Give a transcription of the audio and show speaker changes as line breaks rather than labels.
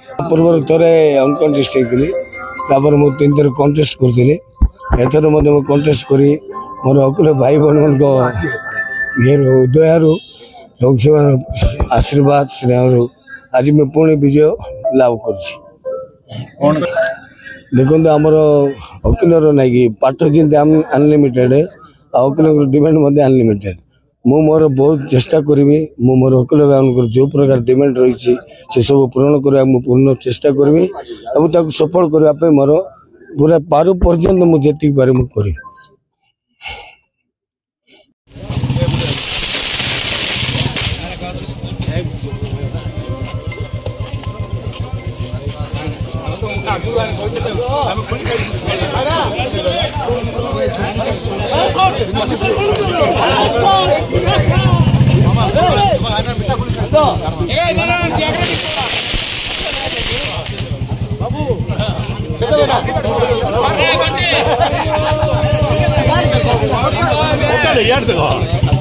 पूर्व थे अनकंटेस्ट होती मुझे 3 थर कंटेस्ट करी एथर कंटेस्ट कर मोर वकील भाई बहन ये दयारू लोकसभा आशीर्वाद स्नेह आज मैं पुणी विजय लाभ कर देखो आमर वकील ना कि पाठ जमी अनलिमिटेड वकील डिमांड अनलिमिटेड मु मोर बहुत चेष्टा करी मु मोर वकील भाई जो प्रकार डिमांड रही से सब पूरण करने पूर्ण चेष्टा करी सफल करने मोर पूरा पारु पर्यंत मुझे पारे मुझे
यार देखो